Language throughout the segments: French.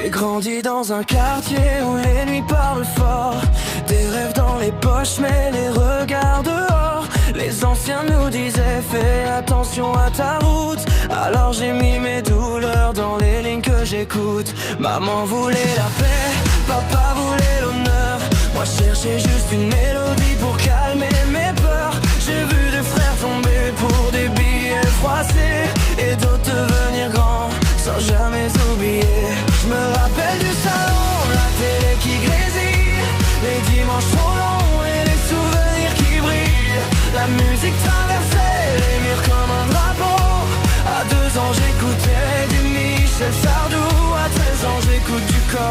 J'ai grandi dans un quartier où les nuits parlent fort. Des rêves dans les poches mais les regards dehors. Les anciens nous disaient fais attention à ta route. Alors j'ai mis mes douleurs dans les lignes que j'écoute. Maman voulait la paix, papa voulait l'honneur. Moi je cherchais juste une mélodie pour calmer mes peurs. J'ai vu des frères tomber pour des billets froissés et d'autres devenir grands sans jamais oublier. Je me rappelle du salon, la télé qui grésille, les dimanches trop longs et les souvenirs qui brillent. La musique traversait les murs comme un drapeau. À 2 ans j'écoutais du Michel Sardou. À 13 ans j'écoute du Coff.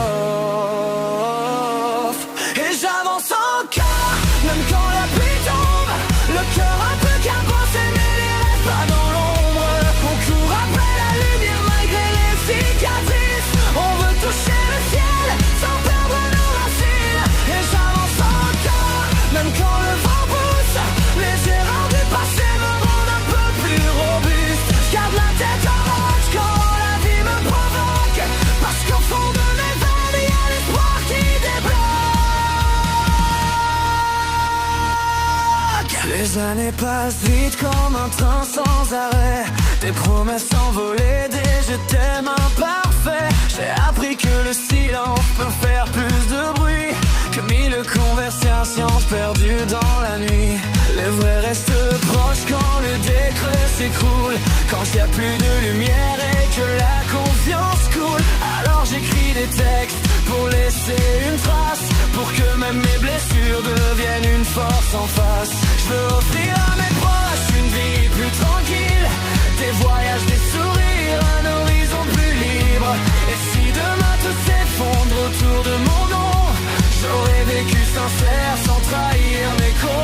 Et j'avance encore, même quand la pluie tombe. Le cœur un peu cabossé mais les rêves pas dans l'ombre. On court après la lumière malgré les cicatrices. On veut toucher le ciel sans perdre nos racines. Et j'avance encore, même quand le vent pousse. Les erreurs du passé me rendent un peu plus robuste. Je garde la tête en roche quand la vie me provoque. Parce qu'au fond de mes veines il y a l'espoir qui débloque. Les années passent vite comme un train sans arrêt. Des promesses envolées, des je t'aime imparfaits. J'ai appris que le silence peut faire plus de bruit que 1000 conversations perdues dans la nuit. Les vrais restent proches quand le décret s'écroule. Quand il n'y a plus de lumière et que la confiance coule. Alors j'écris des textes pour laisser une trace, pour que même mes blessures deviennent une force en face. Je veux offrir à mes proches une vie plus tranquille, des voyages, des sourires, un horizon plus libre. Et si demain tout s'effondre autour de mon nom, j'aurais vécu sincère sans trahir mes convictions.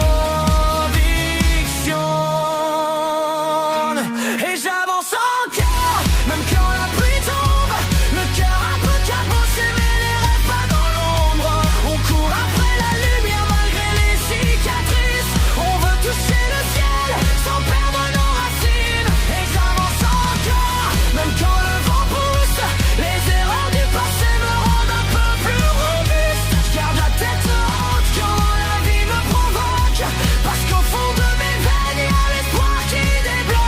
Et j'avance encore, même quand la pluie tombe. Le cœur un peu cabossé mais les rêves pas dans l'ombre. On court après la lumière malgré les cicatrices. On veut toucher le ciel sans perdre nos racines. Et j'avance encore, même quand le vent pousse. Les erreurs du passé me rendent un peu plus robuste. Je garde la tête haute quand la vie me provoque. Parce qu'au fond de mes veines il y a l'espoir qui débloque.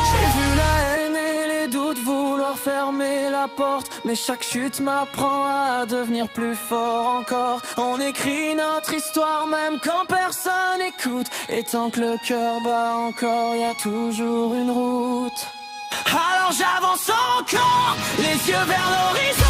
J'ai vu la haine et les doutes vouloir fermer la porte, mais chaque chute m'apprend à devenir plus fort encore. On écrit notre histoire même quand personne écoute. Et tant que le cœur bat encore, y a toujours une route. Alors j'avance encore, les yeux vers l'horizon.